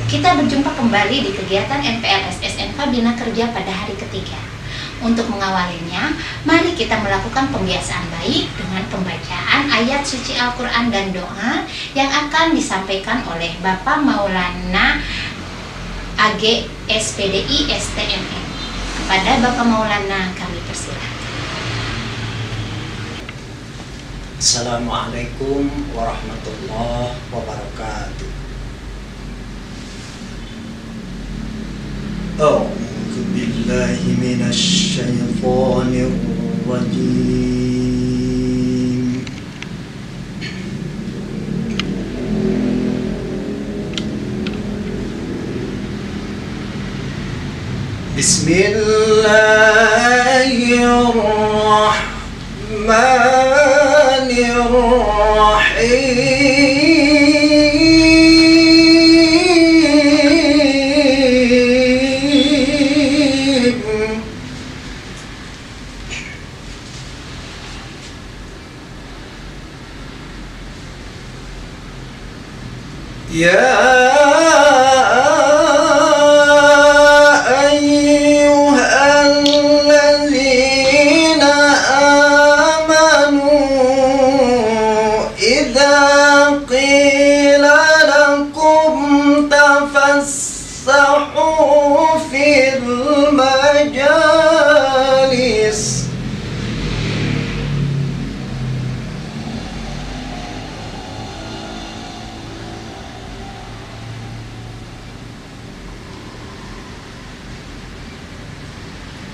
Kita berjumpa kembali di kegiatan MPLS SMK Bina Kerja pada hari ketiga. Untuk mengawalinya, mari kita melakukan pembiasaan baik dengan pembacaan ayat suci Al-Quran dan doa yang akan disampaikan oleh Bapak Maulana AG SPDI STMN. Kepada Bapak Maulana kami persilahkan. Assalamualaikum warahmatullahi wabarakatuh. A'udzu billahi minasy syaithanir rajim. Bismillahirrahmanirrahim. Ya fil majalis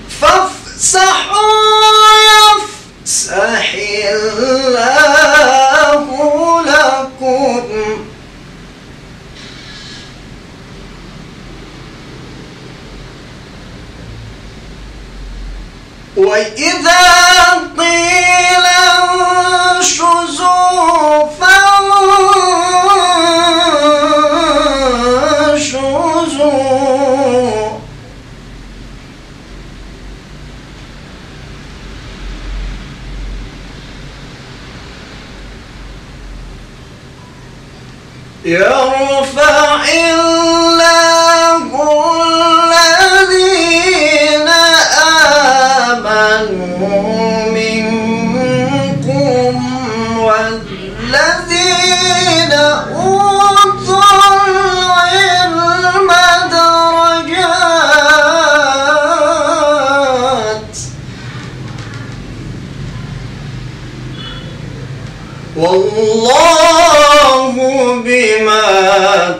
fafsahu yafsahillahu lakum. وَإِذَا قِيلَ انشُزُوا فانشُزُوا يَرْفَعِ اللَّهُ الَّذِينَ منكم والذين أوتوا العلم درجات والله بما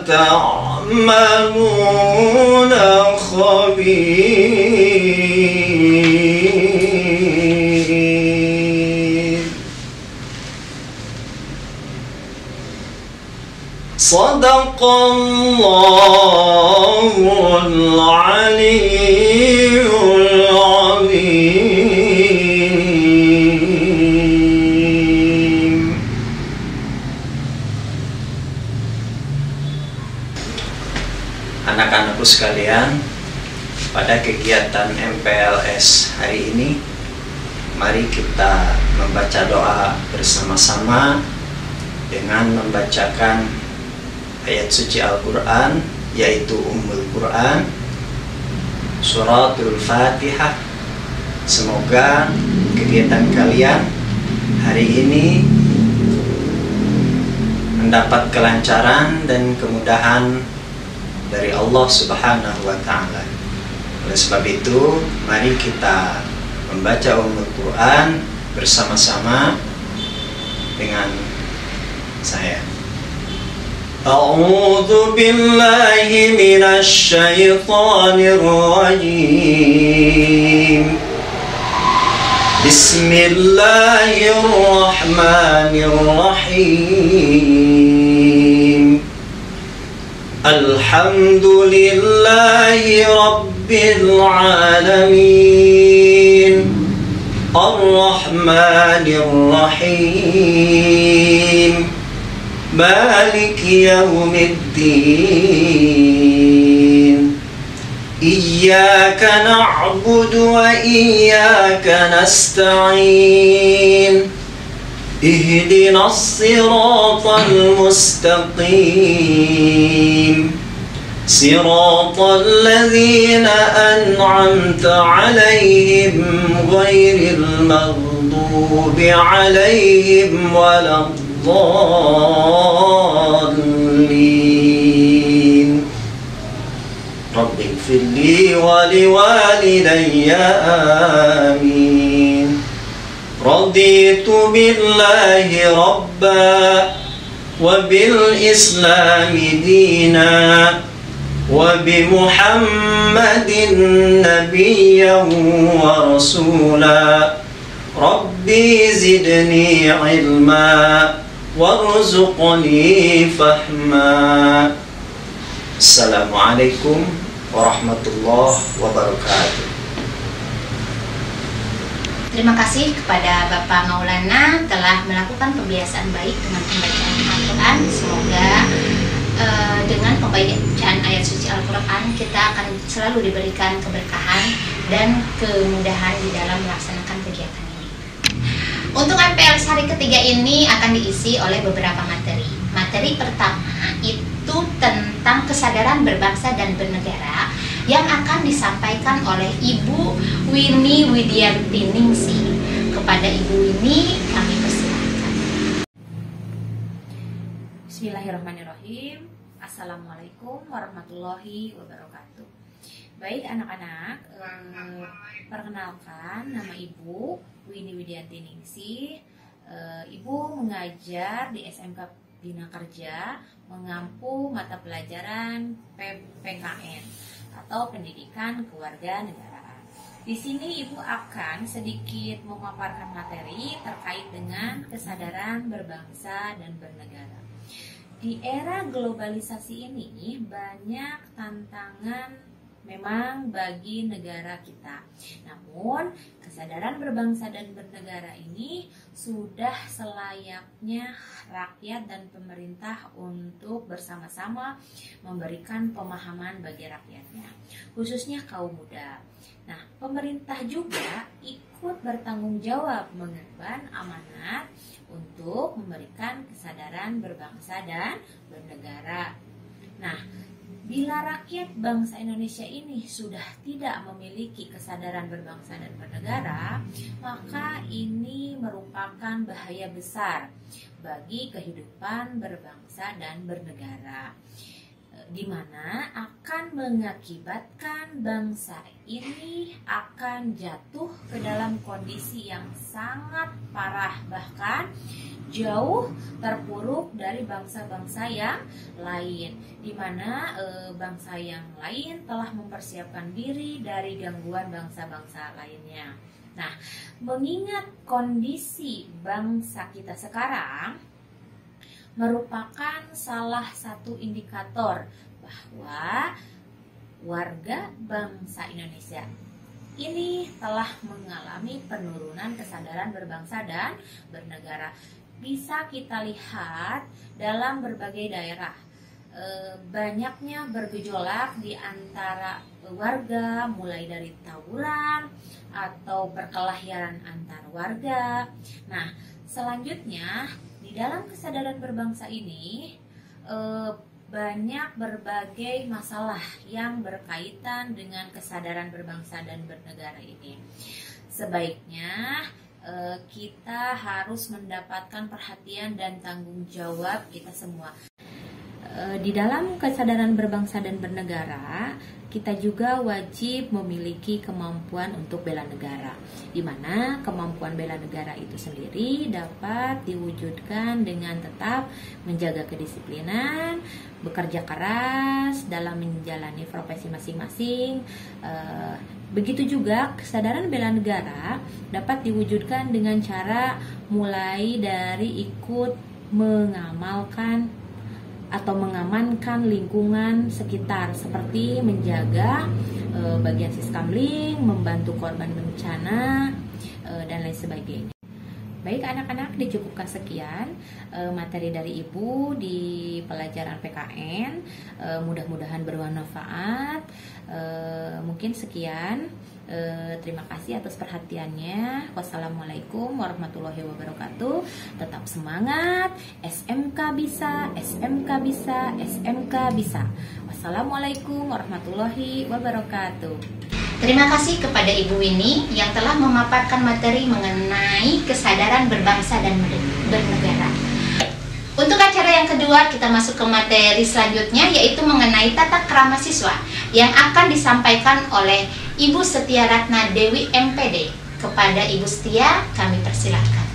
تعملون خبير. صدق الله العلي العظيم. Anak-anakku sekalian, pada kegiatan MPLS hari ini, mari kita membaca doa bersama-sama dengan membacakan ayat suci Al-Quran, yaitu Ummul Quran, Suratul Fatihah. Semoga kegiatan kalian hari ini mendapat kelancaran dan kemudahan dari Allah Subhanahu wa Ta'ala. Oleh sebab itu, mari kita membaca Ummul Quran bersama-sama dengan saya. A'udzu billahi minasy syaithanir rajim. Bismillahirrahmanirrahim. Alhamdulillahi rabbil alamin. Ar-Rahmanir Rahim. Maliki yaumiddin. Iyyaka na'budu wa iyyaka nasta'in. Ihdinas siratal mustaqim. صراط الذين أنعمت عليهم غير المغضوب عليهم ولا الضالين رب اغفر لي ولوالدي آمين رضيت بالله ربا وبالإسلام دينا وبمحمد نبيا ورسولا ربي زدني علما وارزقني فهما السلام عليكم ورحمة الله وبركاته. Terima kasih kepada Bapak Maulana telah melakukan pembiasaan baik dengan pembacaan Al-Quran. Semoga dengan pembacaan ayat suci Al-Quran kita akan selalu diberikan keberkahan dan kemudahan di dalam melaksanakan kegiatan ini. Untuk MPLS hari ketiga ini akan diisi oleh beberapa materi. Materi pertama itu tentang kesadaran berbangsa dan bernegara yang akan disampaikan oleh Ibu Winnie Widiantiningsih. Kepada Ibu Winnie kami persilakan. Bismillahirrahmanirrahim. Assalamualaikum warahmatullahi wabarakatuh. Baik anak-anak, perkenalkan nama Ibu Winnie Widiantiningsih. Ibu mengajar di SMK Bina Kerja, mengampu mata pelajaran PPKN atau Pendidikan Kewarganegaraan. Di sini Ibu akan sedikit memaparkan materi terkait dengan kesadaran berbangsa dan bernegara. Di era globalisasi ini banyak tantangan memang bagi negara kita. Namun, kesadaran berbangsa dan bernegara ini sudah selayaknya rakyat dan pemerintah untuk bersama-sama memberikan pemahaman bagi rakyatnya, khususnya kaum muda. Nah, pemerintah juga ikut bertanggung jawab mengemban amanat untuk memberikan kesadaran berbangsa dan bernegara. Nah, bila rakyat bangsa Indonesia ini sudah tidak memiliki kesadaran berbangsa dan bernegara, maka ini merupakan bahaya besar bagi kehidupan berbangsa dan bernegara, di mana akan mengakibatkan bangsa ini akan jatuh ke dalam kondisi yang sangat parah, bahkan jauh terpuruk dari bangsa-bangsa yang lain, di mana bangsa yang lain telah mempersiapkan diri dari gangguan bangsa-bangsa lainnya. Nah, mengingat kondisi bangsa kita sekarang merupakan salah satu indikator bahwa warga bangsa Indonesia ini telah mengalami penurunan kesadaran berbangsa dan bernegara. Bisa kita lihat dalam berbagai daerah, banyaknya bergejolak di antara warga, mulai dari tawuran atau perkelahian antar warga. Nah, selanjutnya di dalam kesadaran berbangsa ini banyak berbagai masalah yang berkaitan dengan kesadaran berbangsa dan bernegara ini. Sebaiknya kita harus mendapatkan perhatian dan tanggung jawab kita semua. Di dalam kesadaran berbangsa dan bernegara, kita juga wajib memiliki kemampuan untuk bela negara, di mana kemampuan bela negara itu sendiri dapat diwujudkan dengan tetap menjaga kedisiplinan, bekerja keras dalam menjalani profesi masing-masing. Begitu juga kesadaran bela negara dapat diwujudkan dengan cara mulai dari ikut mengamalkan atau mengamankan lingkungan sekitar, seperti menjaga bagian siskamling, membantu korban bencana, dan lain sebagainya. Baik anak-anak, dicukupkan sekian materi dari Ibu di pelajaran PKN. Mudah-mudahan bermanfaat. Mungkin sekian. Terima kasih atas perhatiannya. Wassalamualaikum warahmatullahi wabarakatuh. Tetap semangat. SMK bisa, SMK bisa, SMK bisa. Wassalamualaikum warahmatullahi wabarakatuh. Terima kasih kepada Ibu Winnie yang telah memaparkan materi mengenai kesadaran berbangsa dan bernegara. Untuk acara yang kedua, kita masuk ke materi selanjutnya, yaitu mengenai tata krama siswa yang akan disampaikan oleh Ibu Setia Ratna Dewi MPD. Kepada Ibu Setia, kami persilahkan.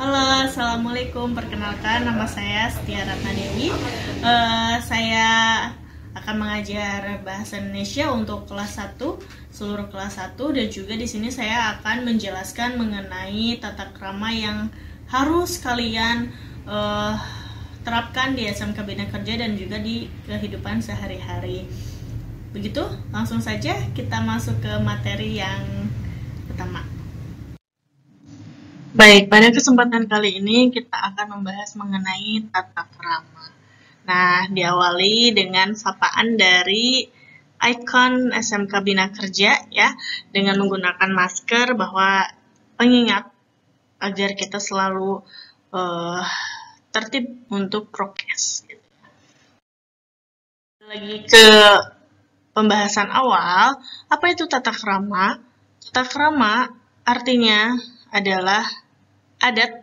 Halo, Assalamualaikum. Perkenalkan, nama saya Setia Ratna Dewi. Saya akan mengajar bahasa Indonesia untuk kelas 1, seluruh kelas 1, dan juga di sini saya akan menjelaskan mengenai tata krama yang harus kalian terapkan di SMK Bina Kerja dan juga di kehidupan sehari-hari. Begitu, langsung saja kita masuk ke materi yang pertama. Baik, pada kesempatan kali ini kita akan membahas mengenai tata krama. Nah, diawali dengan sapaan dari ikon SMK Bina Kerja ya, dengan menggunakan masker, bahwa pengingat agar kita selalu tertib untuk prokes. Lagi ke pembahasan awal, apa itu tata krama? Tata krama artinya adalah adat,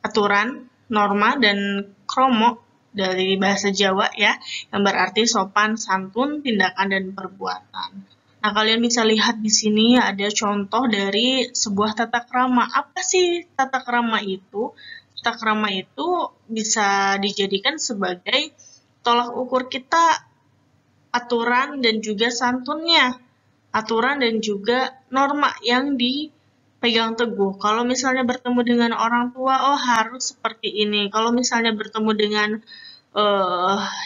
aturan, norma, dan kromo dari bahasa Jawa ya, yang berarti sopan, santun, tindakan, dan perbuatan. Nah, kalian bisa lihat di sini ada contoh dari sebuah tata krama. Apa sih tata krama itu? Tata krama itu bisa dijadikan sebagai tolak ukur kita, aturan dan juga santunnya, aturan dan juga norma yang dipegang teguh. Kalau misalnya bertemu dengan orang tua, oh harus seperti ini. Kalau misalnya bertemu dengan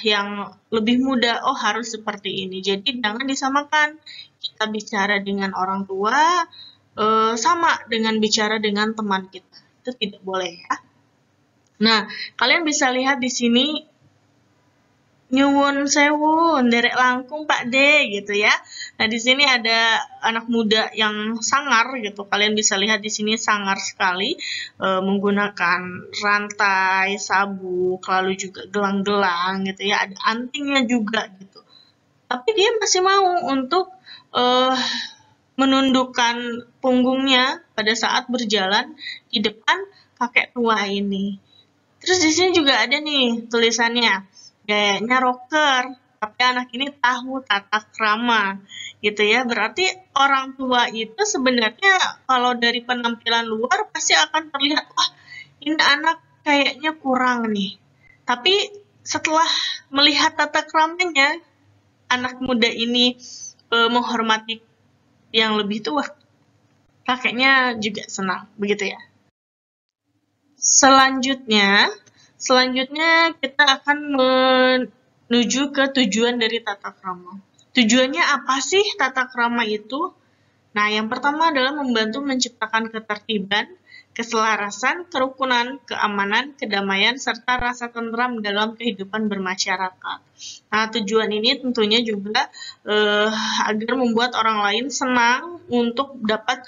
yang lebih muda, oh harus seperti ini. Jadi jangan disamakan kita bicara dengan orang tua sama dengan bicara dengan teman kita. Itu tidak boleh ya. Nah, kalian bisa lihat di sini, nyuwun sewu, nderek langkung Pak D gitu ya. Nah, di sini ada anak muda yang sangar gitu. Kalian bisa lihat di sini sangar sekali, menggunakan rantai, sabuk, lalu juga gelang-gelang gitu ya. Ada antingnya juga gitu. Tapi dia masih mau untuk menundukkan punggungnya pada saat berjalan di depan kakek tua ini. Terus di sini juga ada nih tulisannya, gayanya rocker, tapi anak ini tahu tata krama gitu ya. Berarti orang tua itu sebenarnya kalau dari penampilan luar pasti akan terlihat, wah ini anak kayaknya kurang nih. Tapi setelah melihat tata kramanya, anak muda ini menghormati yang lebih tua, kakeknya juga senang, begitu ya. Selanjutnya kita akan menuju ke tujuan dari tata krama. Tujuannya apa sih tata krama itu? Nah, yang pertama adalah membantu menciptakan ketertiban, keselarasan, kerukunan, keamanan, kedamaian, serta rasa tentram dalam kehidupan bermasyarakat. Nah, tujuan ini tentunya juga agar membuat orang lain senang untuk dapat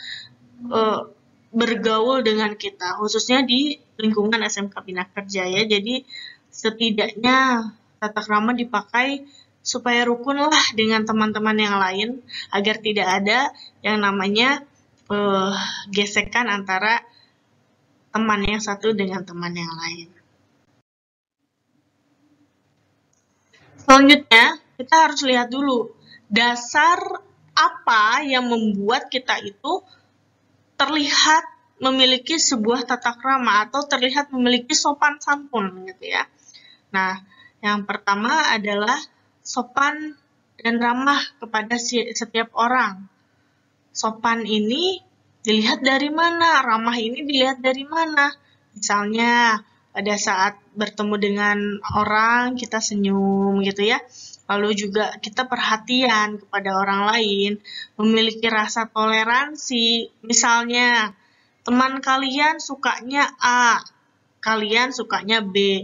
bergaul dengan kita, khususnya di lingkungan SMK Bina Kerja ya. Jadi setidaknya tata krama dipakai supaya rukun lah dengan teman-teman yang lain, agar tidak ada yang namanya gesekan antara teman yang satu dengan teman yang lain. Selanjutnya, kita harus lihat dulu dasar apa yang membuat kita itu terlihat memiliki sebuah tata krama atau terlihat memiliki sopan santun gitu ya. Nah, yang pertama adalah sopan dan ramah kepada setiap orang. Sopan ini dilihat dari mana? Ramah ini dilihat dari mana? Misalnya pada saat bertemu dengan orang kita senyum gitu ya. Lalu juga kita perhatian kepada orang lain, memiliki rasa toleransi. Misalnya, teman kalian sukanya A, kalian sukanya B.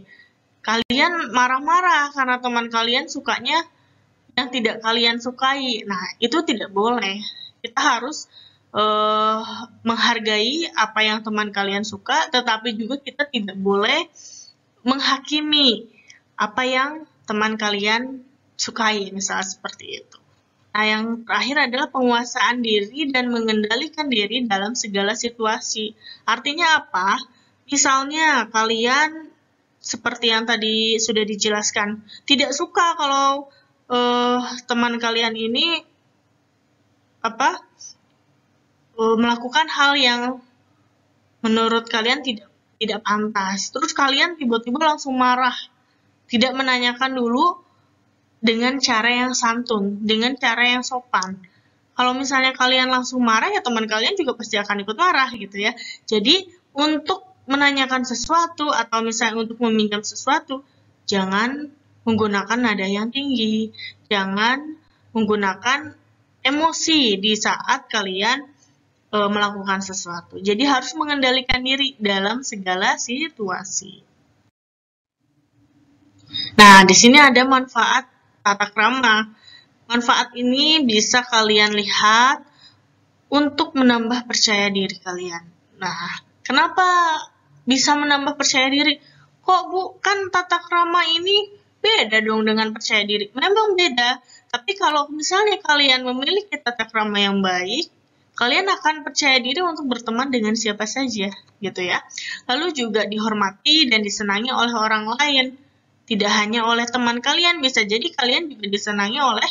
Kalian marah-marah karena teman kalian sukanya yang tidak kalian sukai. Nah, itu tidak boleh. Kita harus menghargai apa yang teman kalian suka, tetapi juga kita tidak boleh menghakimi apa yang teman kalian sukai, misalnya seperti itu. Nah, yang terakhir adalah penguasaan diri dan mengendalikan diri dalam segala situasi. Artinya apa? Misalnya kalian seperti yang tadi sudah dijelaskan, tidak suka kalau teman kalian ini melakukan hal yang menurut kalian tidak pantas. Terus kalian tiba-tiba langsung marah, tidak menanyakan dulu dengan cara yang santun, dengan cara yang sopan. Kalau misalnya kalian langsung marah, ya teman kalian juga pasti akan ikut marah gitu ya. Jadi untuk menanyakan sesuatu atau misalnya untuk meminjam sesuatu, jangan menggunakan nada yang tinggi, jangan menggunakan emosi di saat kalian melakukan sesuatu. Jadi harus mengendalikan diri dalam segala situasi. Nah, di sini ada manfaat tata krama. Manfaat ini bisa kalian lihat untuk menambah percaya diri kalian. Nah, kenapa bisa menambah percaya diri? Kok Bu, kan tata krama ini beda dong dengan percaya diri? Memang beda, tapi kalau misalnya kalian memiliki tata krama yang baik, kalian akan percaya diri untuk berteman dengan siapa saja, gitu ya. Lalu juga dihormati dan disenangi oleh orang lain. Tidak hanya oleh teman kalian, bisa jadi kalian juga disenangi oleh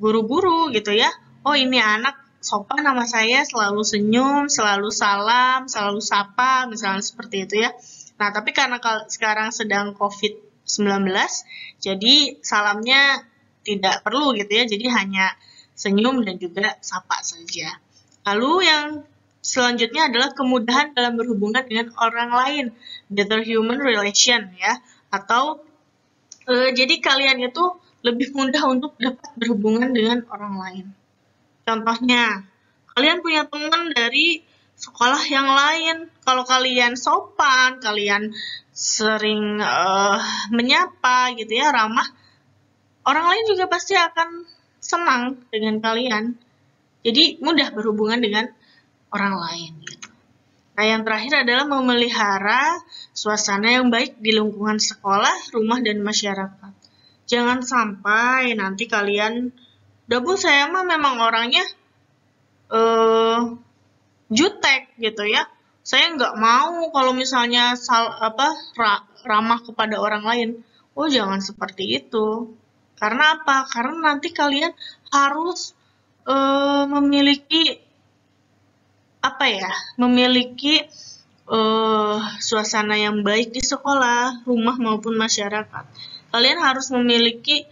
guru-guru, gitu ya. Oh, ini anak sopan sama saya, selalu senyum, selalu salam, selalu sapa, misalnya seperti itu ya. Nah, tapi karena sekarang sedang COVID-19, jadi salamnya tidak perlu gitu ya, jadi hanya senyum dan juga sapa saja. Lalu yang selanjutnya adalah kemudahan dalam berhubungan dengan orang lain, better human relation ya, atau jadi kalian itu lebih mudah untuk dapat berhubungan dengan orang lain. Contohnya, kalian punya teman dari sekolah yang lain, kalau kalian sopan, kalian sering menyapa gitu ya, ramah, orang lain juga pasti akan senang dengan kalian. Jadi mudah berhubungan dengan orang lain. Gitu. Nah, yang terakhir adalah memelihara suasana yang baik di lingkungan sekolah, rumah, dan masyarakat. Jangan sampai nanti kalian, Bu, saya mah memang orangnya jutek gitu ya. Saya nggak mau kalau misalnya ramah kepada orang lain. Oh, jangan seperti itu. Karena apa? Karena nanti kalian harus memiliki suasana yang baik di sekolah, rumah maupun masyarakat. Kalian harus memiliki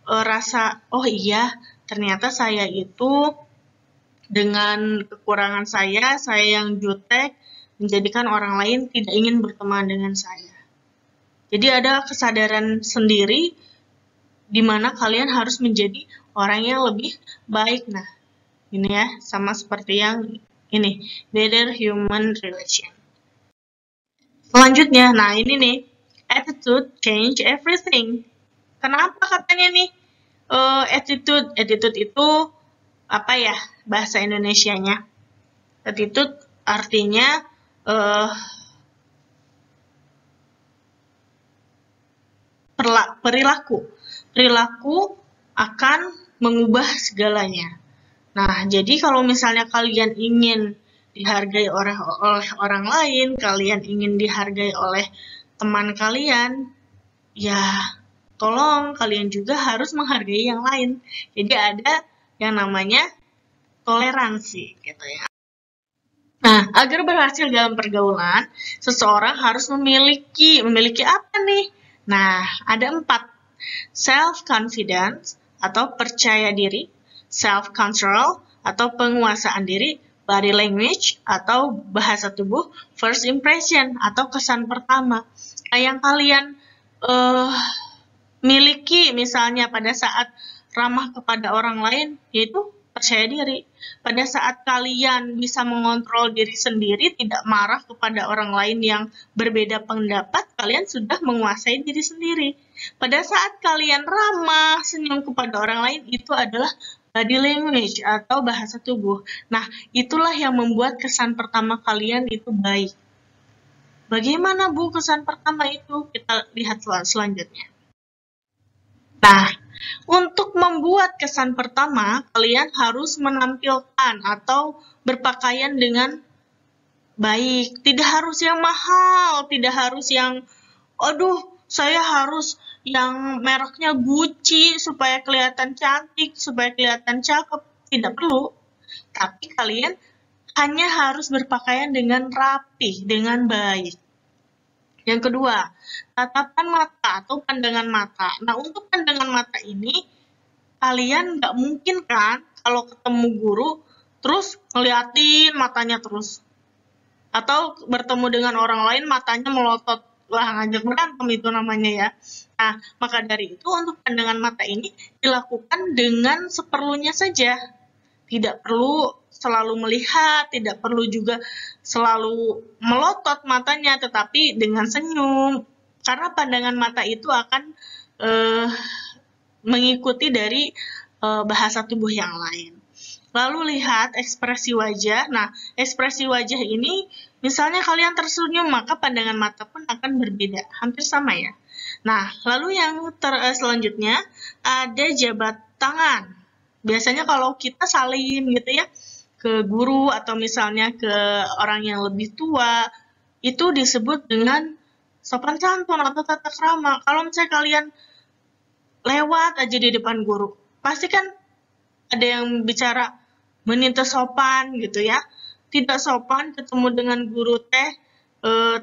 rasa, oh iya, ternyata saya itu dengan kekurangan saya yang jutek, menjadikan orang lain tidak ingin berteman dengan saya. Jadi ada kesadaran sendiri di mana kalian harus menjadi orang yang lebih baik. Nah, ini ya, sama seperti yang ini, better human relation. Selanjutnya, nah ini nih, attitude change everything. Kenapa katanya nih attitude itu apa ya bahasa Indonesianya? Attitude artinya perilaku akan mengubah segalanya. Nah, jadi kalau misalnya kalian ingin dihargai oleh orang lain, kalian ingin dihargai oleh teman kalian, ya tolong kalian juga harus menghargai yang lain. Jadi ada yang namanya toleransi gitu ya. Nah, agar berhasil dalam pergaulan, seseorang harus memiliki apa nih? Nah, ada 4. Self-confidence atau percaya diri, self-control atau penguasaan diri, body language atau bahasa tubuh, first impression atau kesan pertama. Nah, yang kalian miliki misalnya pada saat ramah kepada orang lain, yaitu percaya diri. Pada saat kalian bisa mengontrol diri sendiri, tidak marah kepada orang lain yang berbeda pendapat, kalian sudah menguasai diri sendiri. Pada saat kalian ramah, senyum kepada orang lain, itu adalah body language atau bahasa tubuh. Nah, itulah yang membuat kesan pertama kalian itu baik. Bagaimana, Bu, kesan pertama itu? Kita lihat selanjutnya. Nah, untuk membuat kesan pertama, kalian harus menampilkan atau berpakaian dengan baik. Tidak harus yang mahal, tidak harus yang, aduh, saya harus yang mereknya Gucci supaya kelihatan cantik, supaya kelihatan cakep. Tidak perlu. Tapi kalian hanya harus berpakaian dengan rapi, dengan baik. Yang kedua, tatapan mata atau pandangan mata. Nah, untuk pandangan mata ini, kalian nggak mungkin kan kalau ketemu guru, terus ngeliatin matanya terus. Atau bertemu dengan orang lain, matanya melotot. Wah, ngajak berantem itu namanya ya. Nah, maka dari itu untuk pandangan mata ini dilakukan dengan seperlunya saja. Tidak perlu selalu melihat, tidak perlu juga selalu melotot matanya, tetapi dengan senyum. Karena pandangan mata itu akan mengikuti dari bahasa tubuh yang lain. Lalu lihat ekspresi wajah. Nah, ekspresi wajah ini, misalnya kalian tersenyum, maka pandangan mata pun akan berbeda. Hampir sama ya. Nah, lalu yang selanjutnya ada jabat tangan. Biasanya kalau kita salim gitu ya, ke guru atau misalnya ke orang yang lebih tua, itu disebut dengan sopan santun atau tata krama. Kalau misalnya kalian lewat aja di depan guru, pasti kan ada yang bicara menita sopan gitu ya. Tidak sopan ketemu dengan guru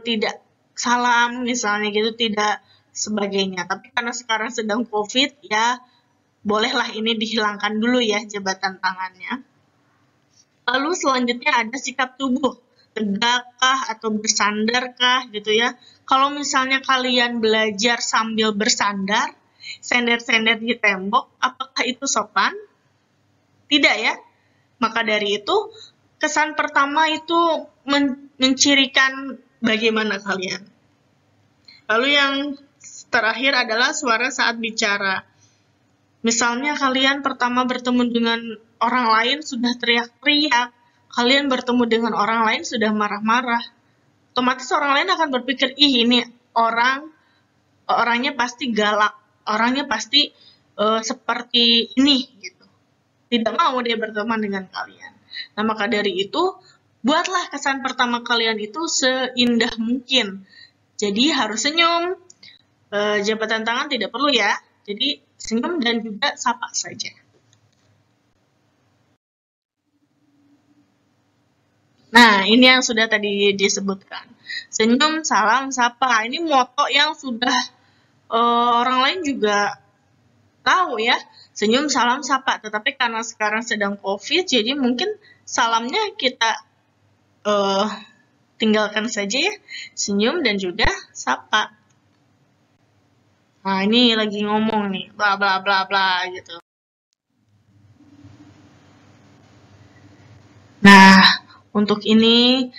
tidak salam misalnya gitu, tidak sebagainya. Tapi karena sekarang sedang COVID ya, bolehlah ini dihilangkan dulu ya jabatan tangannya. Lalu selanjutnya ada sikap tubuh, tegakkah atau bersandarkah gitu ya. Kalau misalnya kalian belajar sambil bersandar, sender-sender di tembok, apakah itu sopan? Tidak ya. Maka dari itu, kesan pertama itu mencirikan bagaimana kalian. Lalu yang terakhir adalah suara saat bicara. Misalnya kalian pertama bertemu dengan orang lain sudah teriak-teriak, kalian bertemu dengan orang lain sudah marah-marah. Otomatis orang lain akan berpikir, ih ini orangnya pasti galak, orangnya pasti seperti ini gitu. Tidak mau dia berteman dengan kalian. Nah, maka dari itu, buatlah kesan pertama kalian itu seindah mungkin. Jadi harus senyum, jabatan tangan tidak perlu ya. Jadi senyum dan juga sapa saja. Nah, ini yang sudah tadi disebutkan. Senyum, salam, sapa. Ini moto yang sudah orang lain juga tahu ya. Senyum, salam, sapa. Tetapi karena sekarang sedang COVID, jadi mungkin salamnya kita tinggalkan saja ya. Senyum dan juga sapa. Nah, ini lagi ngomong nih, bla bla bla bla gitu. Nah, untuk ini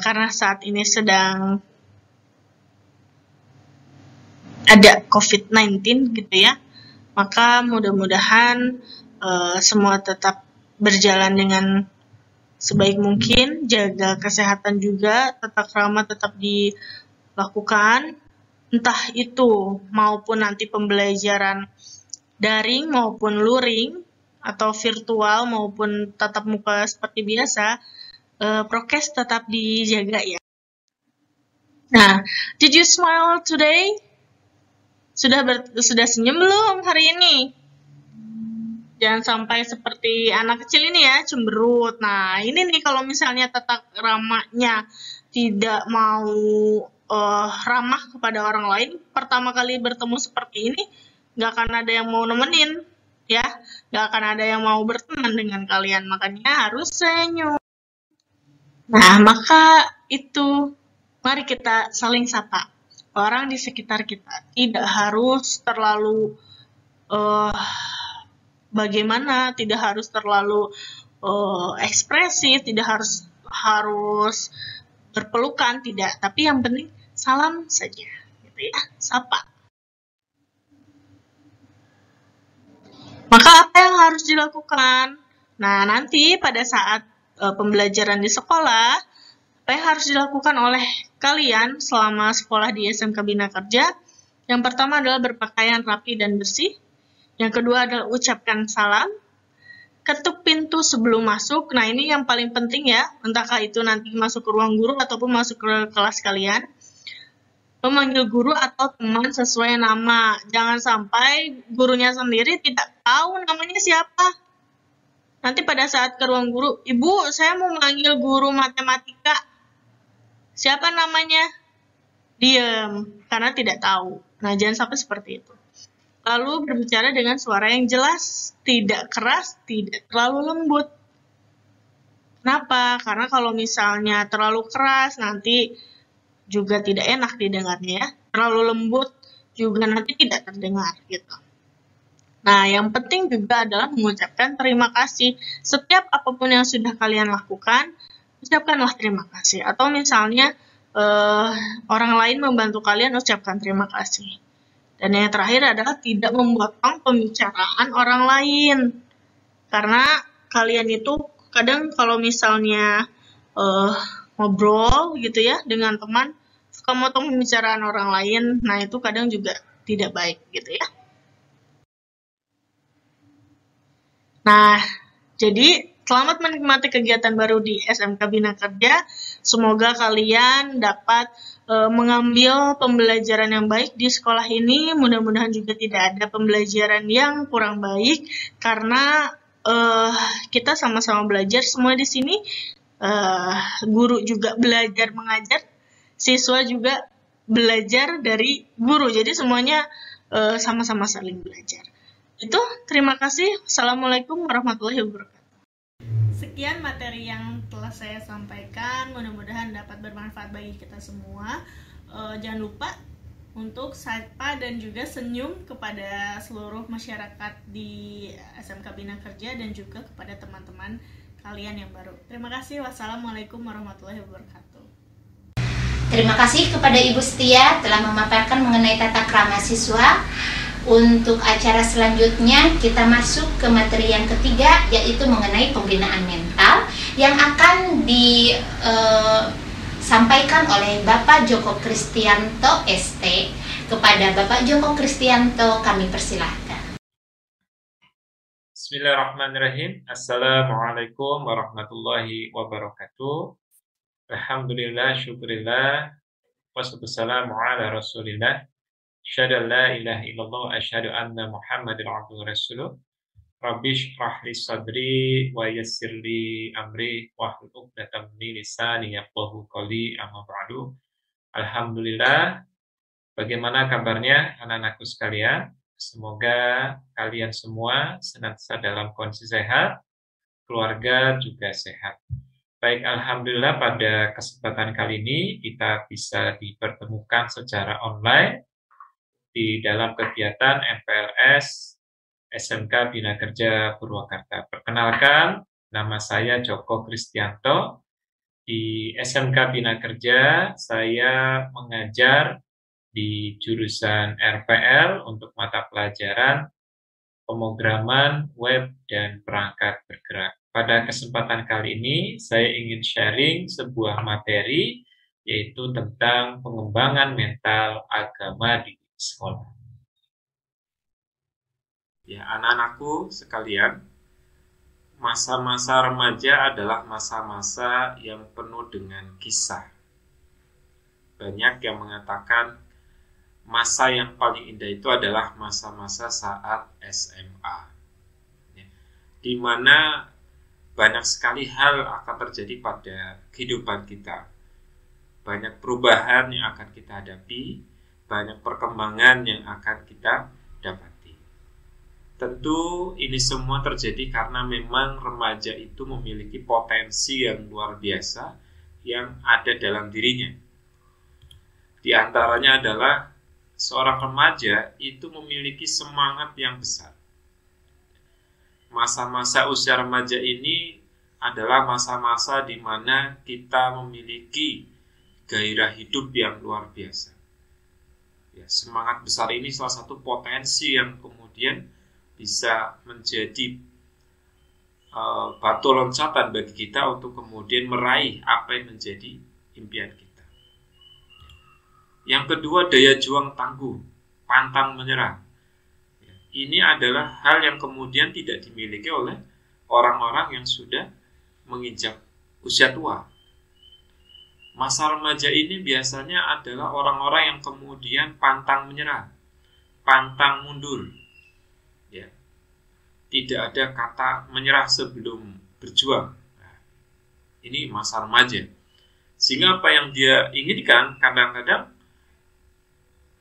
karena saat ini sedang ada COVID-19 gitu ya, maka mudah-mudahan semua tetap berjalan dengan sebaik mungkin, jaga kesehatan juga, tata krama tetap dilakukan. Entah itu maupun nanti pembelajaran daring maupun luring atau virtual maupun tatap muka seperti biasa, prokes tetap dijaga ya. Nah, did you smile today? Sudah senyum belum hari ini? Jangan sampai seperti anak kecil ini ya, cemberut. Nah, ini nih kalau misalnya tata kramanya tidak mau ramah kepada orang lain, pertama kali bertemu seperti ini, nggak akan ada yang mau nemenin, ya, nggak akan ada yang mau berteman dengan kalian, makanya harus senyum. Nah, maka itu, mari kita saling sapa. Orang di sekitar kita tidak harus terlalu bagaimana, tidak harus terlalu ekspresif, tidak harus berpelukan, tidak. Tapi yang penting salam saja, gitu ya, sapa. Maka apa yang harus dilakukan? Nah, nanti pada saat pembelajaran di sekolah, apa yang harus dilakukan oleh kalian selama sekolah di SMK Bina Kerja? Yang pertama adalah berpakaian rapi dan bersih. Yang kedua adalah ucapkan salam. Ketuk pintu sebelum masuk. Nah, ini yang paling penting ya, entahkah itu nanti masuk ke ruang guru ataupun masuk ke kelas kalian. Memanggil guru atau teman sesuai nama. Jangan sampai gurunya sendiri tidak tahu namanya siapa. Nanti pada saat ke ruang guru, Ibu, saya mau manggil guru matematika. Siapa namanya? Diam, karena tidak tahu. Nah, jangan sampai seperti itu. Lalu berbicara dengan suara yang jelas, tidak keras, tidak terlalu lembut. Kenapa? Karena kalau misalnya terlalu keras, nanti juga tidak enak didengarnya ya. Terlalu lembut juga nanti tidak terdengar gitu. Nah, yang penting juga adalah mengucapkan terima kasih. Setiap apapun yang sudah kalian lakukan, ucapkanlah terima kasih. Atau misalnya orang lain membantu kalian, ucapkan terima kasih. Dan yang terakhir adalah tidak memotong pembicaraan orang lain. Karena kalian itu kadang kalau misalnya ngobrol gitu ya dengan teman, suka motong pembicaraan orang lain, nah itu kadang juga tidak baik gitu ya. Nah, jadi selamat menikmati kegiatan baru di SMK Bina Kerja. Semoga kalian dapat mengambil pembelajaran yang baik di sekolah ini. Mudah-mudahan juga tidak ada pembelajaran yang kurang baik, karena kita sama-sama belajar semua di sini. Guru juga belajar mengajar, siswa juga belajar dari guru. Jadi semuanya sama-sama saling belajar. Itu, terima kasih. Assalamualaikum warahmatullahi wabarakatuh. Sekian materi yang telah saya sampaikan, mudah-mudahan dapat bermanfaat bagi kita semua. Jangan lupa untuk sapa dan juga senyum kepada seluruh masyarakat di SMK Bina Kerja dan juga kepada teman-teman kalian yang baru. Terima kasih. Wassalamualaikum warahmatullahi wabarakatuh. Terima kasih kepada Ibu Setia telah memaparkan mengenai tata krama siswa. Untuk acara selanjutnya kita masuk ke materi yang ketiga, yaitu mengenai pembinaan mental yang akan disampaikan oleh Bapak Joko Kristianto ST. Kepada Bapak Joko Kristianto kami persilahkan. Bismillahirrahmanirrahim. Assalamualaikum warahmatullahi wabarakatuh. Alhamdulillah, syukurillah, wassalamu ala rasulillah. Asyhadu an la ilaha illallah wa asyhadu anna Muhammadar abduhu rasuluh. Rabbi shrah li sadri wa yassir li amri wahlul 'uqdatam min lisani yafqahu qawli, amma ba'du. Alhamdulillah. Bagaimana kabarnya anak-anakku sekalian? Semoga kalian semua senantiasa dalam kondisi sehat, keluarga juga sehat. Baik, alhamdulillah pada kesempatan kali ini kita bisa dipertemukan secara online di dalam kegiatan MPLS SMK Bina Kerja Purwakarta. Perkenalkan, nama saya Joko Kristianto. Di SMK Bina Kerja, saya mengajar di jurusan RPL untuk mata pelajaran pemrograman web dan perangkat bergerak. Pada kesempatan kali ini, saya ingin sharing sebuah materi, yaitu tentang pengembangan mental agama di sekolah. Ya, anak-anakku sekalian, masa-masa remaja adalah masa-masa yang penuh dengan kisah. Banyak yang mengatakan masa yang paling indah itu adalah masa-masa saat SMA, ya, di mana banyak sekali hal akan terjadi pada kehidupan kita. Banyak perubahan yang akan kita hadapi, banyak perkembangan yang akan kita dapati. Tentu ini semua terjadi karena memang remaja itu memiliki potensi yang luar biasa yang ada dalam dirinya. Di antaranya adalah seorang remaja itu memiliki semangat yang besar. masa-masa usia remaja ini adalah masa-masa di mana kita memiliki gairah hidup yang luar biasa. Ya, semangat besar ini salah satu potensi yang kemudian bisa menjadi batu loncatan bagi kita untuk kemudian meraih apa yang menjadi impian kita. Yang kedua, daya juang tangguh, pantang menyerah. Ini adalah hal yang kemudian tidak dimiliki oleh orang-orang yang sudah menginjak usia tua. Masa remaja ini biasanya adalah orang-orang yang kemudian pantang menyerah, pantang mundur. Ya. Tidak ada kata menyerah sebelum berjuang. Nah, ini masa remaja. Sehingga apa yang dia inginkan kadang-kadang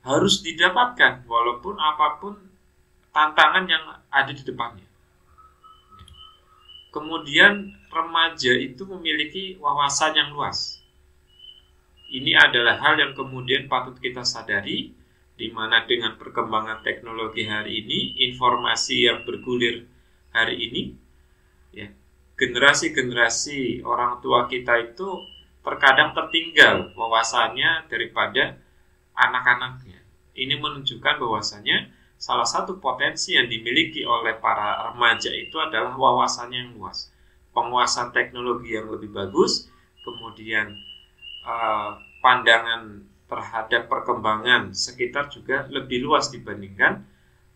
harus didapatkan walaupun apapun tantangan yang ada di depannya. Kemudian remaja itu memiliki wawasan yang luas. Ini adalah hal yang kemudian patut kita sadari, di mana dengan perkembangan teknologi hari ini, informasi yang bergulir hari ini, ya, generasi-generasi orang tua kita itu terkadang tertinggal wawasannya daripada anak-anaknya. Ini menunjukkan bahwasannya salah satu potensi yang dimiliki oleh para remaja itu adalah wawasannya yang luas, penguasaan teknologi yang lebih bagus, kemudian pandangan terhadap perkembangan sekitar juga lebih luas dibandingkan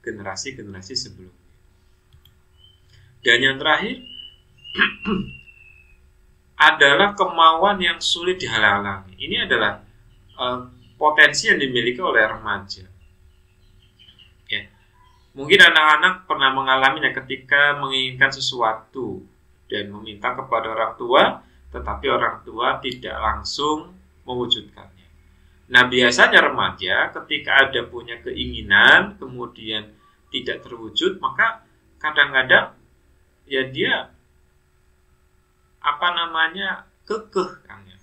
generasi-generasi sebelumnya. Dan yang terakhir adalah kemauan yang sulit dihalang-halangi. Ini adalah potensi yang dimiliki oleh remaja. Ya. Mungkin anak-anak pernah mengalaminya ketika menginginkan sesuatu dan meminta kepada orang tua, tetapi orang tua tidak langsung mewujudkannya. Nah, biasanya remaja ketika ada punya keinginan kemudian tidak terwujud, maka kadang-kadang ya dia kekeh kan ya.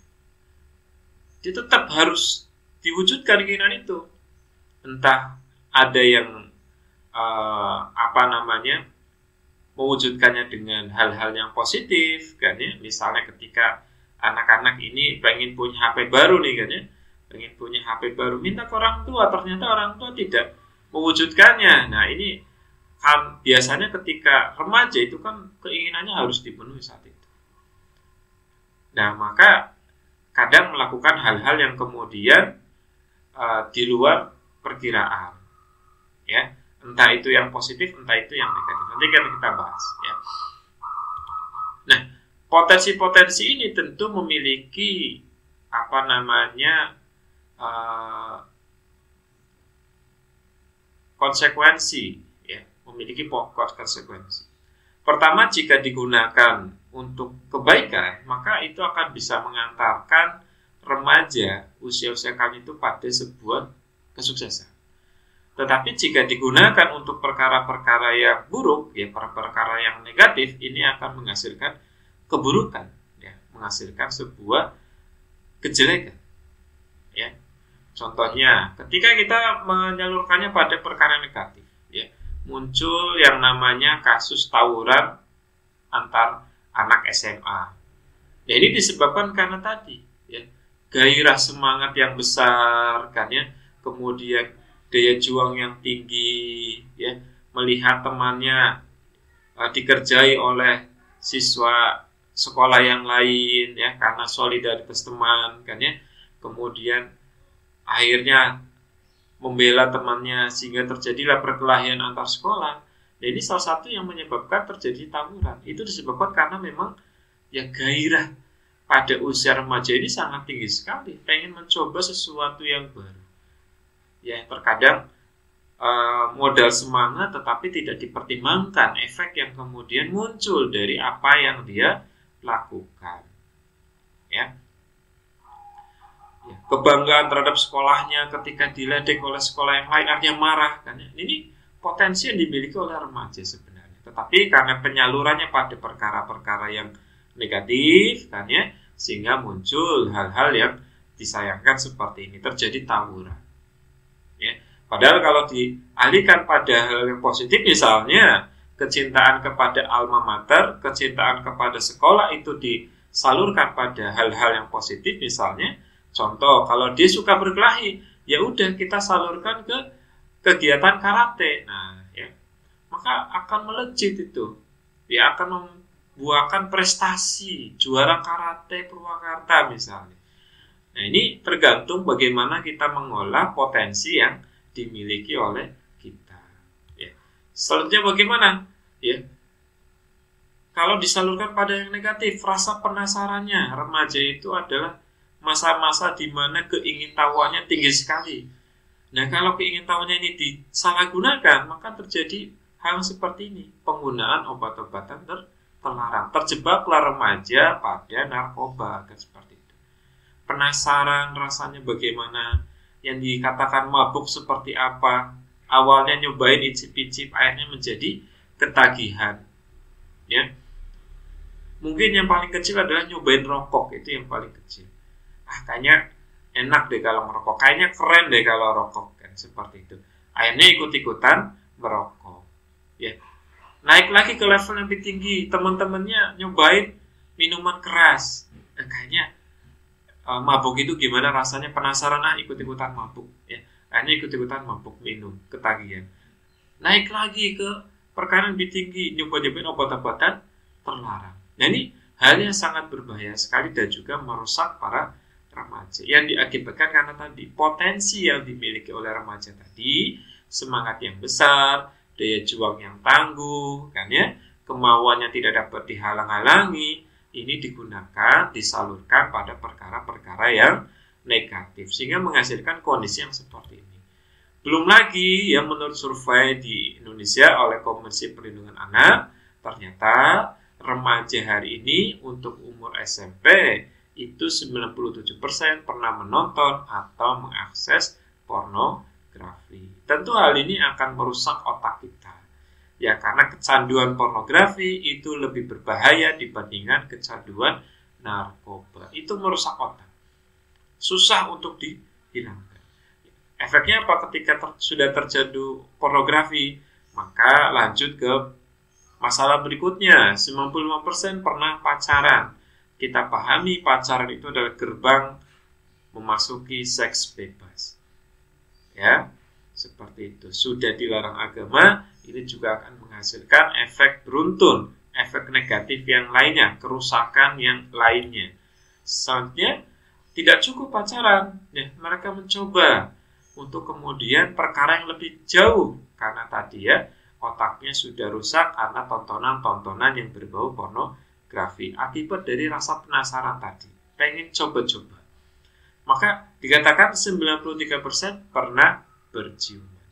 Dia tetap harus diwujudkan keinginan itu. Entah ada yang mewujudkannya dengan hal-hal yang positif kan ya. Misalnya ketika anak-anak ini pengen punya HP baru nih kan ya, pengen punya HP baru, minta ke orang tua, ternyata orang tua tidak mewujudkannya. Nah, ini kan biasanya ketika remaja itu kan keinginannya harus dipenuhi saat itu. Nah, maka kadang melakukan hal-hal yang kemudian di luar perkiraan, ya, entah itu yang positif, entah itu yang negatif. Nanti kita bahas, ya. Nah, potensi-potensi ini tentu memiliki konsekuensi, ya, memiliki konsekuensi. Pertama, jika digunakan untuk kebaikan, maka itu akan bisa mengantarkan remaja usia-usia kami itu pada sebuah kesuksesan. Tetapi jika digunakan untuk perkara-perkara yang buruk, ya, perkara yang negatif, ini akan menghasilkan keburukan, ya, menghasilkan sebuah kejelekan, ya. Contohnya, ketika kita menyalurkannya pada perkara negatif, ya, muncul yang namanya kasus tawuran antar anak SMA. Ya, ini disebabkan karena tadi, ya, gairah semangat yang besar, kan ya, kemudian daya juang yang tinggi, ya, melihat temannya dikerjai oleh siswa sekolah yang lain, ya, karena solidaritas teman, kan ya, kemudian akhirnya membela temannya sehingga terjadilah perkelahian antar sekolah. Nah, ini salah satu yang menyebabkan terjadi tawuran. Itu disebabkan karena memang ya gairah pada usia remaja ini sangat tinggi sekali, pengen mencoba sesuatu yang baru. Ya, terkadang modal semangat tetapi tidak dipertimbangkan efek yang kemudian muncul dari apa yang dia lakukan. Ya. Ya, kebanggaan terhadap sekolahnya ketika diledek oleh sekolah yang lain, artinya marah kan ya. Ini potensi yang dimiliki oleh remaja sebenarnya. Tetapi karena penyalurannya pada perkara-perkara yang negatif kan ya, sehingga muncul hal-hal yang disayangkan seperti ini, terjadi tawuran. Ya. Padahal kalau dialihkan pada hal yang positif, misalnya kecintaan kepada alma mater, kecintaan kepada sekolah itu disalurkan pada hal-hal yang positif. Misalnya, contoh, kalau dia suka berkelahi, ya udah kita salurkan ke kegiatan karate. Nah, ya, maka akan melejit itu. Dia akan membuahkan prestasi, juara karate Purwakarta misalnya. Nah, ini tergantung bagaimana kita mengolah potensi yang dimiliki oleh kita. Ya. Selanjutnya bagaimana? Ya. Kalau disalurkan pada yang negatif, rasa penasarannya, remaja itu adalah masa-masa di mana keingintahuannya tinggi sekali. Nah, kalau keingintahuannya ini disalahgunakan, maka terjadi hal seperti ini. Penggunaan obat-obatan terlarang. Terjebaklah remaja pada narkoba, kan seperti itu. Penasaran rasanya bagaimana, yang dikatakan mabuk seperti apa. Awalnya nyobain icip-icip, akhirnya menjadi ketagihan. Ya. Mungkin yang paling kecil adalah nyobain rokok, itu yang paling kecil. Kayaknya enak deh kalau merokok, kayaknya keren deh kalau rokok, kan seperti itu. Akhirnya ikut-ikutan merokok. Ya. Naik lagi ke level yang lebih tinggi, teman-temannya nyobain minuman keras. Kayaknya mabuk itu gimana rasanya, penasaran, ikut-ikutan mabuk. Ya. Akhirnya ikut-ikutan mabuk, minum, ketagihan. Naik lagi ke perkara yang lebih tinggi, nyoba-nyobain obat-obatan terlarang. Nah, ini hal yang sangat berbahaya sekali dan juga merusak para remaja yang diakibatkan karena tadi potensi yang dimiliki oleh remaja tadi, semangat yang besar, daya juang yang tangguh, kan ya, kemauan yang tidak dapat dihalang-halangi, ini digunakan, disalurkan pada perkara-perkara yang negatif sehingga menghasilkan kondisi yang seperti ini. Belum lagi yang menurut survei di Indonesia oleh Komisi Perlindungan Anak, ternyata remaja hari ini untuk umur SMP itu 97% pernah menonton atau mengakses pornografi. Tentu hal ini akan merusak otak kita. Ya, karena kecanduan pornografi itu lebih berbahaya dibandingkan kecanduan narkoba. Itu merusak otak. Susah untuk dihilangkan. Efeknya apa ketika sudah tercandu pornografi? Maka lanjut ke masalah berikutnya. 95% pernah pacaran. Kita pahami pacaran itu adalah gerbang memasuki seks bebas. Ya, seperti itu. Sudah dilarang agama, ini juga akan menghasilkan efek beruntun, efek negatif yang lainnya, kerusakan yang lainnya. Selanjutnya, tidak cukup pacaran. Ya, mereka mencoba untuk kemudian perkara yang lebih jauh. Karena tadi ya, otaknya sudah rusak karena tontonan-tontonan yang berbau pornografi akibat dari rasa penasaran tadi, pengen coba-coba. Maka dikatakan 93% pernah berciuman.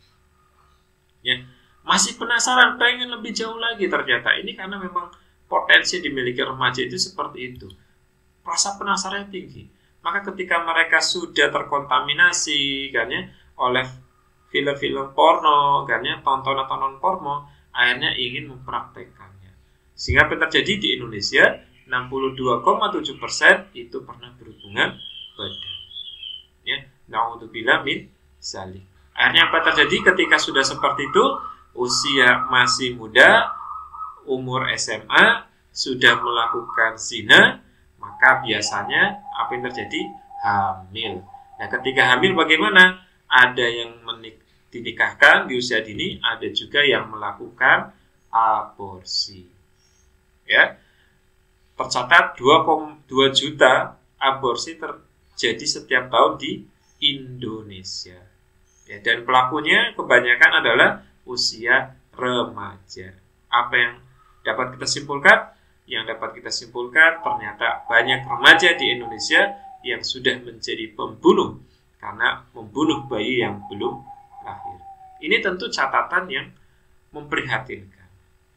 Ya, masih penasaran, pengen lebih jauh lagi ternyata. Ini karena memang potensi dimiliki remaja itu seperti itu. Rasa penasaran tinggi. Maka ketika mereka sudah terkontaminasi kan ya, oleh film-film porno, kan ya, tontonan-tontonan porno, akhirnya ingin mempraktekannya. Sehingga apa terjadi di Indonesia, 62,7% itu pernah berhubungan badan. Ya, na'udzubillah min dzalik. Akhirnya apa terjadi ketika sudah seperti itu, usia masih muda, umur SMA, sudah melakukan zina, maka biasanya apa yang terjadi? Hamil. Nah, ketika hamil bagaimana? Ada yang dinikahkan di usia dini, ada juga yang melakukan aborsi. Ya, tercatat 2,2 juta aborsi terjadi setiap tahun di Indonesia. Ya, dan pelakunya kebanyakan adalah usia remaja. Apa yang dapat kita simpulkan? Yang dapat kita simpulkan ternyata banyak remaja di Indonesia yang sudah menjadi pembunuh karena membunuh bayi yang belum lahir. Ini tentu catatan yang memprihatinkan.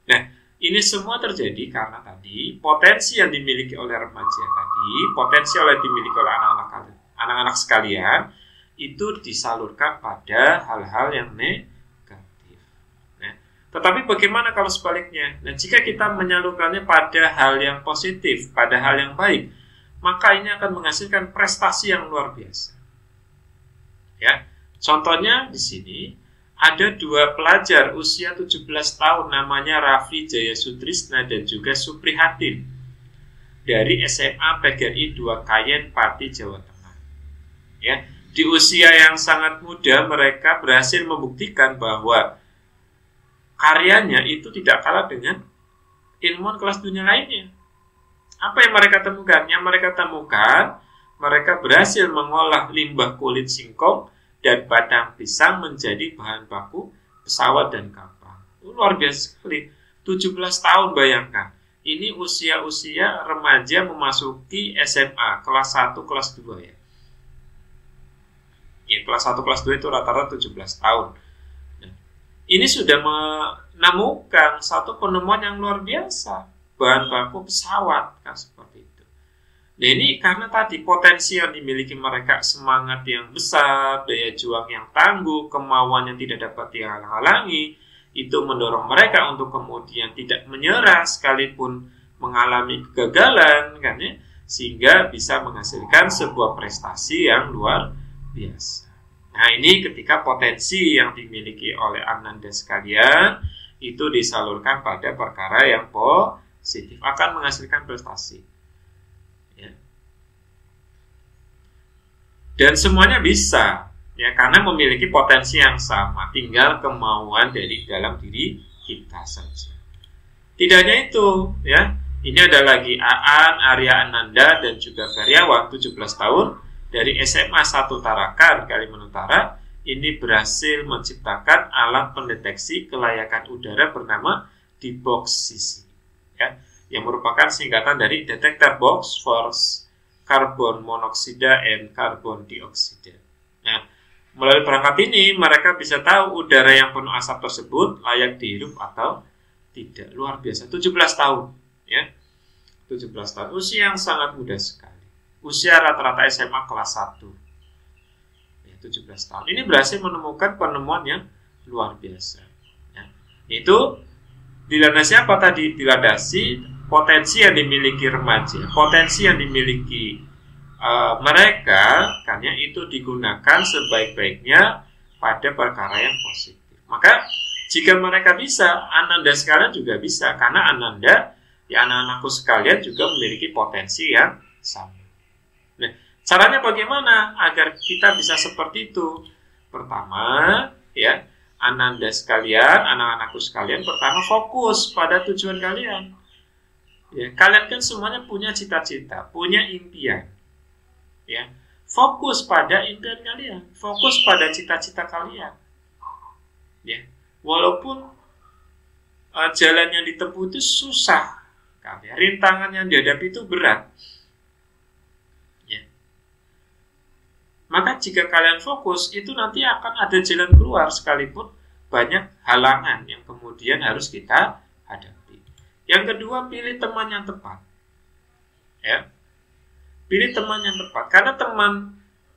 Nah, ini semua terjadi karena tadi potensi yang dimiliki oleh remaja tadi, potensi yang dimiliki oleh anak-anak sekalian, itu disalurkan pada hal-hal yang negatif. Nah, tetapi bagaimana kalau sebaliknya? Nah, jika kita menyalurkannya pada hal yang positif, pada hal yang baik, maka ini akan menghasilkan prestasi yang luar biasa. Ya, contohnya di sini ada 2 pelajar usia 17 tahun namanya Raffi Jayasutrisna dan juga Suprihatin dari SMA PGRI 2 Kayen, Pati, Jawa Tengah. Ya, di usia yang sangat muda mereka berhasil membuktikan bahwa karyanya itu tidak kalah dengan ilmuwan kelas dunia lainnya. Apa yang mereka temukan? Yang mereka temukan, mereka berhasil mengolah limbah kulit singkong dan batang pisang menjadi bahan baku pesawat dan kapal. Luar biasa sekali. 17 tahun bayangkan. Ini usia-usia remaja memasuki SMA, kelas 1, kelas 2 ya. Ya, kelas 1, kelas 2 itu rata-rata 17 tahun. Nah, ini sudah menemukan satu penemuan yang luar biasa. Bahan baku pesawat, kan seperti itu. Nah, ini karena tadi potensi yang dimiliki mereka, semangat yang besar, daya juang yang tangguh, kemauan yang tidak dapat dihalang-halangi, itu mendorong mereka untuk kemudian tidak menyerah sekalipun mengalami kegagalan, kan ya, sehingga bisa menghasilkan sebuah prestasi yang luar biasa. Nah, ini ketika potensi yang dimiliki oleh Ananda sekalian itu disalurkan pada perkara yang positif, akan menghasilkan prestasi. Ya. Dan semuanya bisa, ya, karena memiliki potensi yang sama, tinggal kemauan dari dalam diri kita saja. Tidak hanya itu, ya. Ini ada lagi Aan, Arya Ananda dan juga Feryawan 17 tahun dari SMA 1 Tarakan, Kalimantan Utara. Ini berhasil menciptakan alat pendeteksi kelayakan udara bernama Diboxisi, ya, yang merupakan singkatan dari Detector Box for Carbon Monoxide and Carbon Dioxide. Nah, melalui perangkat ini mereka bisa tahu udara yang penuh asap tersebut layak dihirup atau tidak. Luar biasa, 17 tahun, ya. 17 tahun, usia yang sangat muda sekali. Usia rata-rata SMA kelas 1. Ya, 17 tahun. Ini berhasil menemukan penemuan yang luar biasa. Ya. Itu dilandasi apa tadi? Dilandasi potensi yang dimiliki remaja, potensi yang dimiliki mereka, kan ya, itu digunakan sebaik-baiknya pada perkara yang positif. Maka jika mereka bisa, Ananda sekalian juga bisa, karena Ananda, ya, anak-anakku sekalian juga memiliki potensi yang sama. Nah, caranya bagaimana agar kita bisa seperti itu? Pertama, ya, Ananda sekalian, anak-anakku sekalian, pertama fokus pada tujuan kalian. Ya, kalian kan semuanya punya cita-cita, punya impian. Ya, fokus pada impian kalian, fokus pada cita-cita kalian. Ya, walaupun jalan yang ditempuh itu susah, kan ya, rintangan yang dihadapi itu berat. Ya. Maka jika kalian fokus, itu nanti akan ada jalan keluar sekalipun banyak halangan yang kemudian harus kita hadapi. Yang kedua, pilih teman yang tepat. Ya. Pilih teman yang tepat, karena teman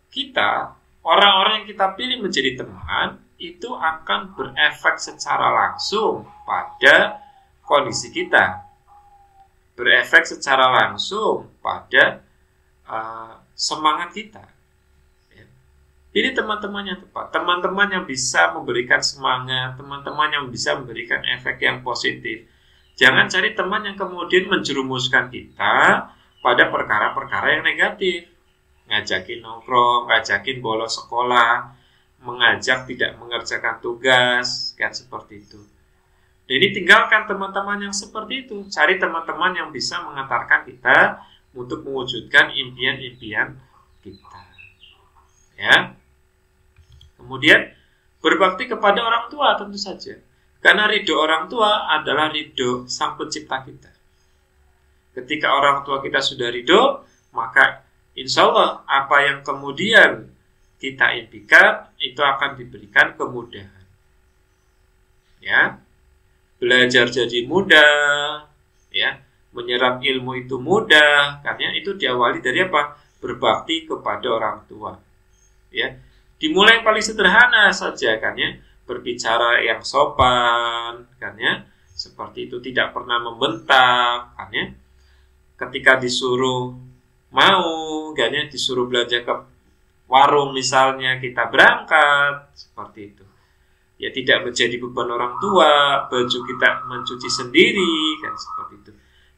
kita, orang-orang yang kita pilih menjadi teman, itu akan berefek secara langsung pada kondisi kita, berefek secara langsung pada semangat kita. Ya. Pilih teman-teman yang tepat, teman-teman yang bisa memberikan semangat, teman-teman yang bisa memberikan efek yang positif. Jangan cari teman yang kemudian menjerumuskan kita pada perkara-perkara yang negatif, ngajakin nongkrong, ngajakin bolos sekolah, mengajak tidak mengerjakan tugas, kan seperti itu. Jadi tinggalkan teman-teman yang seperti itu, cari teman-teman yang bisa mengantarkan kita untuk mewujudkan impian-impian kita. Ya. Kemudian berbakti kepada orang tua tentu saja, karena ridho orang tua adalah ridho Sang Pencipta kita. Ketika orang tua kita sudah ridho, maka insya Allah apa yang kemudian kita impikan itu akan diberikan kemudahan. Ya, belajar jadi mudah, ya, menyerap ilmu itu mudah, karena itu diawali dari apa? Berbakti kepada orang tua. Ya, dimulai yang paling sederhana saja, kan ya, berbicara yang sopan, kan ya, seperti itu, tidak pernah membentak, kan ya. Ketika disuruh mau, kan ya, disuruh belanja ke warung misalnya, kita berangkat, seperti itu. ya tidak menjadi beban orang tua, baju kita mencuci sendiri, kan seperti itu.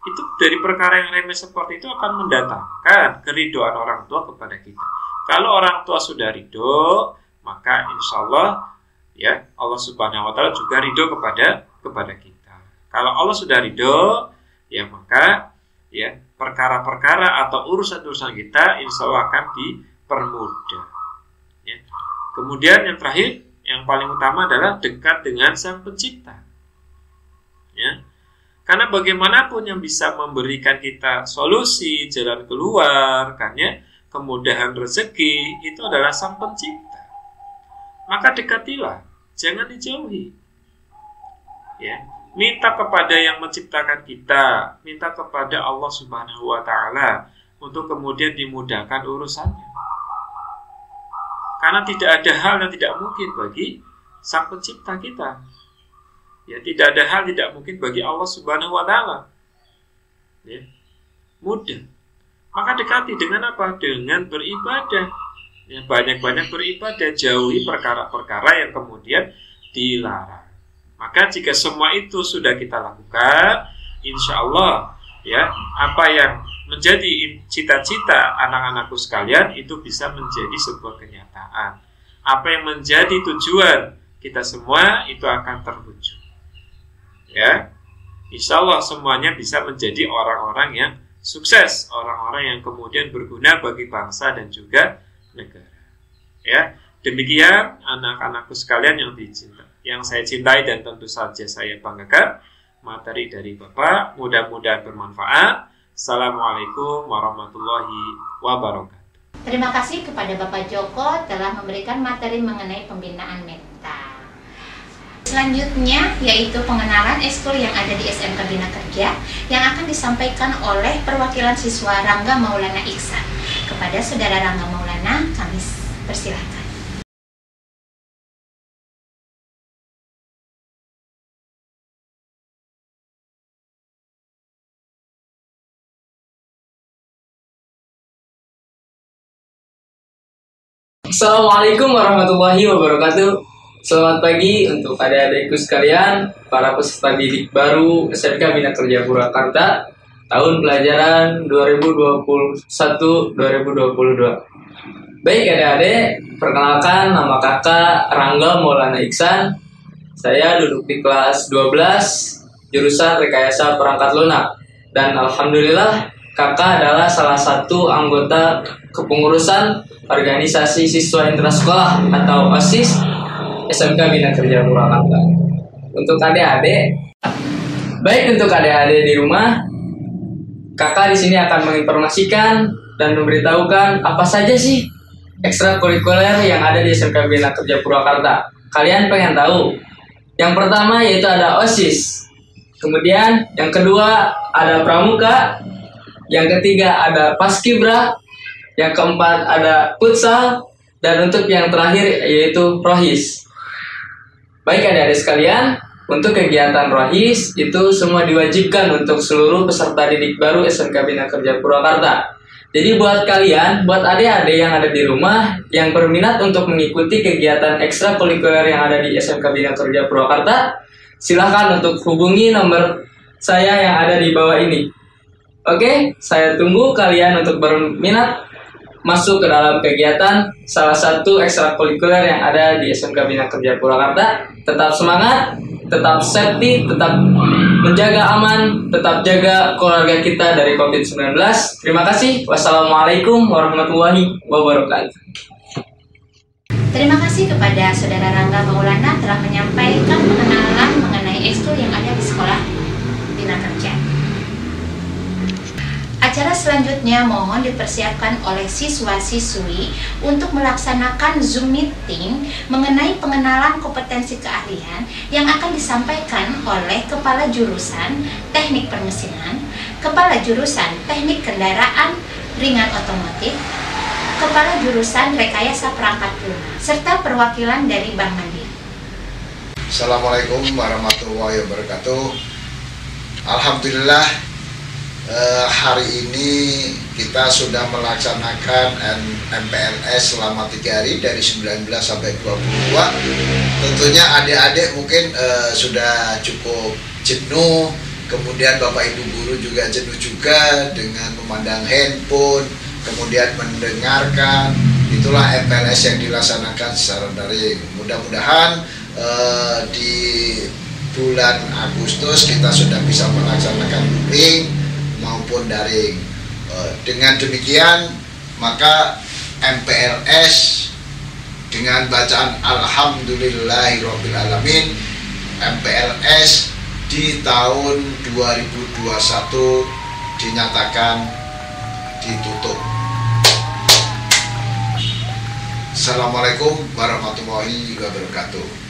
Itu dari perkara yang remeh seperti itu akan mendatangkan keridhaan orang tua kepada kita. Kalau orang tua sudah ridho, maka insya Allah ya Allah Subhanahu Wa Taala juga ridho kepada kita. Kalau Allah sudah ridho, ya maka ya perkara-perkara atau urusan-urusan kita insya Allah akan dipermudah. Ya. Kemudian yang terakhir, yang paling utama adalah dekat dengan Sang Pencipta. Ya. Karena bagaimanapun yang bisa memberikan kita solusi, jalan keluar, kan ya, kemudahan rezeki, itu adalah Sang Pencipta. Maka dekatilah, jangan dijauhi. Ya. Minta kepada yang menciptakan kita, minta kepada Allah Subhanahu Wa Taala untuk kemudian dimudahkan urusannya. Karena tidak ada hal yang tidak mungkin bagi Sang Pencipta kita. Ya, tidak ada hal tidak mungkin bagi Allah Subhanahu Wa Taala. Ya, mudah. Maka dekati dengan apa? Dengan beribadah. Ya, banyak-banyak beribadah, jauhi perkara-perkara yang kemudian dilarang. Maka jika semua itu sudah kita lakukan, insya Allah ya apa yang menjadi cita-cita anak-anakku sekalian itu bisa menjadi sebuah kenyataan. Apa yang menjadi tujuan kita semua itu akan terwujud. Ya, insya Allah semuanya bisa menjadi orang-orang yang sukses, orang-orang yang kemudian berguna bagi bangsa dan juga negara. Ya, demikian anak-anakku sekalian yang saya cintai dan tentu saja saya banggakan, materi dari Bapak mudah-mudahan bermanfaat. Assalamualaikum warahmatullahi wabarakatuh. Terima kasih kepada Bapak Joko telah memberikan materi mengenai pembinaan mental. Selanjutnya yaitu pengenalan ekskul yang ada di SMK Bina Kerja yang akan disampaikan oleh perwakilan siswa Rangga Maulana Iksan. Kepada Saudara Rangga Maulana kami persilahkan. Assalamualaikum warahmatullahi wabarakatuh. Selamat pagi untuk adik-adikku sekalian, para peserta didik baru SMK Bina Kerja Purwakarta tahun pelajaran 2021-2022. Baik adik-adik, perkenalkan nama kakak Rangga Maulana Iksan. Saya duduk di kelas 12 jurusan Rekayasa Perangkat Lunak. Dan alhamdulillah kakak adalah salah satu anggota kepengurusan organisasi siswa intrasekolah atau OSIS SMK Bina Kerja Purwakarta. Untuk adik-adik, baik untuk adik-adik di rumah, kakak di sini akan menginformasikan dan memberitahukan apa saja sih ekstrakurikuler yang ada di SMK Bina Kerja Purwakarta. Kalian pengen tahu? Yang pertama yaitu ada OSIS. Kemudian yang kedua ada Pramuka. Yang ketiga ada Paskibra. Yang keempat ada futsal, dan untuk yang terakhir yaitu rohis. Baik adik-adik sekalian, untuk kegiatan rohis itu semua diwajibkan untuk seluruh peserta didik baru SMK Bina Kerja Purwakarta. Jadi buat kalian, buat adik-adik yang ada di rumah yang berminat untuk mengikuti kegiatan ekstrakurikuler yang ada di SMK Bina Kerja Purwakarta, silahkan untuk hubungi nomor saya yang ada di bawah ini. Oke, saya tunggu kalian untuk berminat masuk ke dalam kegiatan salah satu ekstrakurikuler yang ada di SMK Bina Kerja Purwakarta. Tetap semangat, tetap safety, tetap menjaga aman, tetap jaga keluarga kita dari COVID-19. Terima kasih. Wassalamualaikum warahmatullahi wabarakatuh. Terima kasih kepada Saudara Rangga Maulana telah menyampaikan pengenalan mengenai ekskul yang ada di sekolah Bina Kerja. Acara selanjutnya mohon dipersiapkan oleh siswa-siswi untuk melaksanakan Zoom meeting mengenai pengenalan kompetensi keahlian yang akan disampaikan oleh Kepala Jurusan Teknik Permesinan, Kepala Jurusan Teknik Kendaraan Ringan Otomotif, Kepala Jurusan Rekayasa Perangkat Lunak, serta perwakilan dari Bank Mandiri. Assalamualaikum warahmatullahi wabarakatuh. Alhamdulillah hari ini kita sudah melaksanakan MPLS selama 3 hari dari 19 sampai 22. Tentunya adik-adik mungkin sudah cukup jenuh, kemudian Bapak Ibu guru juga jenuh juga dengan memandang handphone, kemudian mendengarkan. Itulah MPLS yang dilaksanakan secara daring. Mudah-mudahan di bulan Agustus kita sudah bisa melaksanakan luring maupun daring. Dengan demikian maka MPLS dengan bacaan Alhamdulillahirobbilalamin, MPLS di tahun 2021 dinyatakan ditutup. Assalamualaikum warahmatullahi wabarakatuh.